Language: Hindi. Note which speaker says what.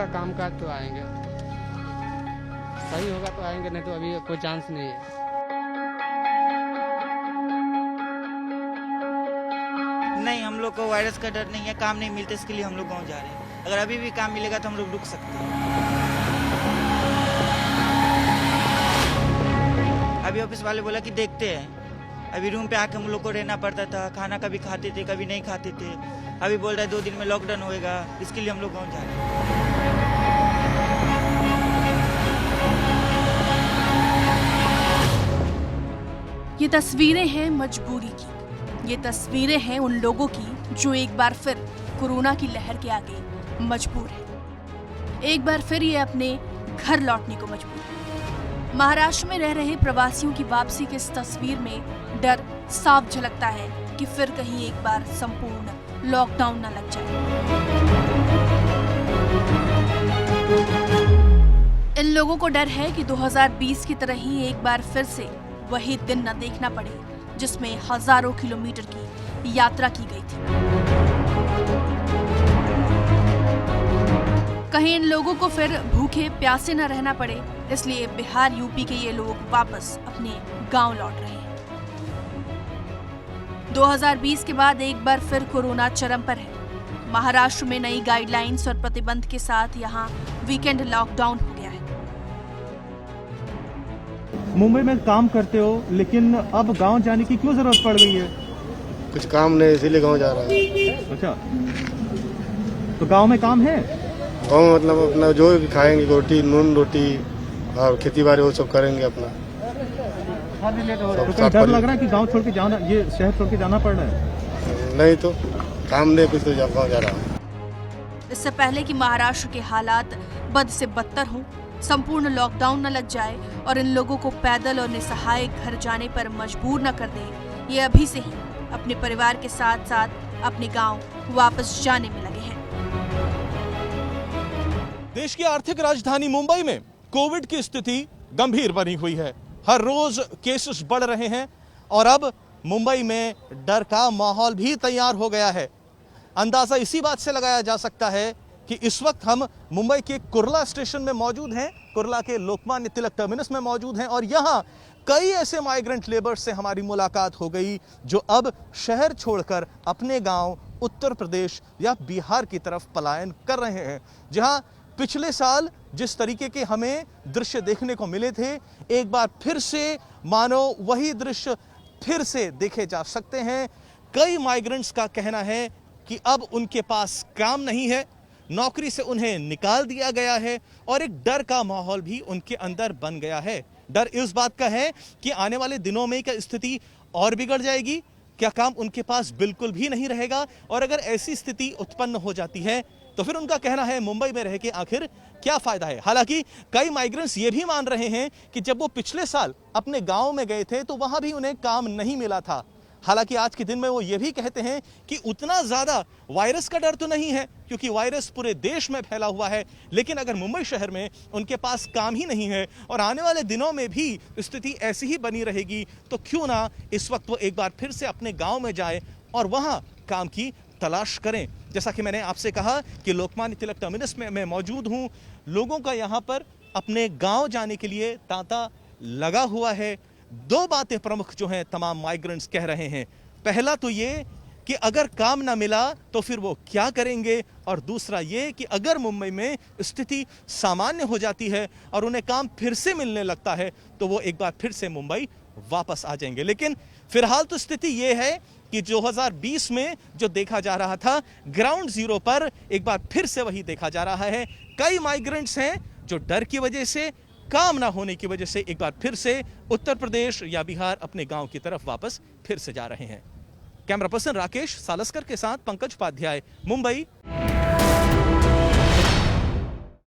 Speaker 1: काम काज तो आएंगे, सही होगा तो आएंगे, नहीं तो अभी कोई चांस नहीं है।
Speaker 2: नहीं, हम लोग को वायरस का डर नहीं है, काम नहीं मिलते इसके लिए हम लोग गाँव जा रहे हैं। अगर अभी भी काम मिलेगा तो हम लोग रुक सकते हैं। अभी ऑफिस वाले बोला कि देखते हैं, अभी रूम पे आके हम लोग को रहना पड़ता था, खाना कभी खाते थे कभी नहीं खाते थे। अभी बोल रहा है 2 दिन में लॉकडाउन होएगा, इसके लिए हम लोग गाँव जा रहे हैं।
Speaker 3: ये तस्वीरें हैं मजबूरी की, ये तस्वीरें हैं उन लोगों की जो एक बार फिर कोरोना की लहर के आगे मजबूर है, एक बार फिर ये अपने घर लौटने को मजबूर है। महाराष्ट्र में रह रहे प्रवासियों की वापसी की इस तस्वीर में डर साफ झलकता है कि फिर कहीं एक बार संपूर्ण लॉकडाउन न लग जाए। इन लोगों को डर है कि 2020 की तरह ही एक बार फिर से वही दिन न देखना पड़े जिसमें हजारों किलोमीटर की यात्रा की गई थी। कहीं इन लोगों को फिर भूखे प्यासे न रहना पड़े, इसलिए बिहार यूपी के ये लोग वापस अपने गांव लौट रहे हैं। 2020 के बाद एक बार फिर कोरोना चरम पर है। महाराष्ट्र में नई गाइडलाइंस और प्रतिबंध के साथ यहां वीकेंड लॉकडाउन हो गया है।
Speaker 4: मुंबई में काम करते हो, लेकिन अब गांव जाने की क्यों जरूरत पड़ गई है?
Speaker 5: कुछ काम नहीं, इसीलिए गांव जा रहा है।
Speaker 4: अच्छा, तो गांव में काम है?
Speaker 5: गांव में मतलब अपना जो भी खाएंगे, रोटी नून रोटी और खेती बाड़ी वो सब करेंगे अपना।
Speaker 4: तो कहीं डर लग रहा है कि गांव छोड़ के जाना, ये शहर छोड़ के जाना पड़ रहा है?
Speaker 5: नहीं तो काम नहीं, कुछ तो गाँव जा रहा हूँ।
Speaker 3: इससे पहले कि महाराष्ट्र के हालात बद से बदतर हों, संपूर्ण लॉकडाउन न लग जाए और इन लोगों को पैदल और निसहाय घर जाने पर मजबूर न कर दे, ये अभी से ही अपने परिवार के साथ साथ अपने गांव वापस जाने में लगे हैं।
Speaker 6: देश की आर्थिक राजधानी मुंबई में कोविड की स्थिति गंभीर बनी हुई है। हर रोज केसेस बढ़ रहे हैं और अब मुंबई में डर का माहौल भी तैयार हो गया है। अंदाजा इसी बात से लगाया जा सकता है कि इस वक्त हम मुंबई के कुर्ला स्टेशन में मौजूद हैं, कुर्ला के लोकमान्य तिलक टर्मिनस में मौजूद हैं और यहाँ कई ऐसे माइग्रेंट लेबर्स से हमारी मुलाकात हो गई जो अब शहर छोड़कर अपने गांव उत्तर प्रदेश या बिहार की तरफ पलायन कर रहे हैं। जहां पिछले साल जिस तरीके के हमें दृश्य देखने को मिले थे, एक बार फिर से मानो वही दृश्य फिर से देखे जा सकते हैं। कई माइग्रेंट्स का कहना है कि अब उनके पास काम नहीं है, नौकरी से उन्हें निकाल दिया गया है और एक डर का माहौल भी उनके अंदर बन गया है। डर इस बात का है कि आने वाले दिनों में क्या स्थिति और बिगड़ जाएगी, क्या काम उनके पास बिल्कुल भी नहीं रहेगा, और अगर ऐसी स्थिति उत्पन्न हो जाती है तो फिर उनका कहना है मुंबई में रह के आखिर क्या फायदा है। हालांकि कई माइग्रेंट्स ये भी मान रहे हैं कि जब वो पिछले साल अपने गांव में गए थे तो वहां भी उन्हें काम नहीं मिला था। हालांकि आज के दिन में वो ये भी कहते हैं कि उतना ज्यादा वायरस का डर तो नहीं है क्योंकि वायरस पूरे देश में फैला हुआ है, लेकिन अगर मुंबई शहर में उनके पास काम ही नहीं है और आने वाले दिनों में भी स्थिति ऐसी ही बनी रहेगी तो क्यों ना इस वक्त वो एक बार फिर से अपने गांव में जाए और वहां काम की तलाश करें। जैसा कि मैंने आपसे कहा कि लोकमान्य तिलक टर्मिनस में मैं मौजूद हूं, लोगों का यहां पर अपने गांव जाने के लिए तांता लगा हुआ है। 2 बातें प्रमुख जो हैं तमाम माइग्रेंट्स कह रहे हैं। पहला तो ये कि अगर काम ना मिला तो फिर वो क्या करेंगे, और दूसरा ये कि अगर मुंबई में स्थिति सामान्य हो जाती है और उन्हें काम फिर से मिलने लगता है तो वो एक बार फिर से मुंबई वापस आ जाएंगे। लेकिन फिलहाल तो स्थिति ये है कि 2020 में जो देखा जा रहा था ग्राउंड जीरो पर एक बार फिर से वही देखा जा रहा है। कई माइग्रेंट्स हैं जो डर की वजह से, काम ना होने की वजह से एक बार फिर से उत्तर प्रदेश या बिहार अपने गांव की तरफ वापस फिर से जा रहे हैं। कैमरा पर्सन राकेश सालस्कर के साथ पंकज उपाध्याय, मुंबई।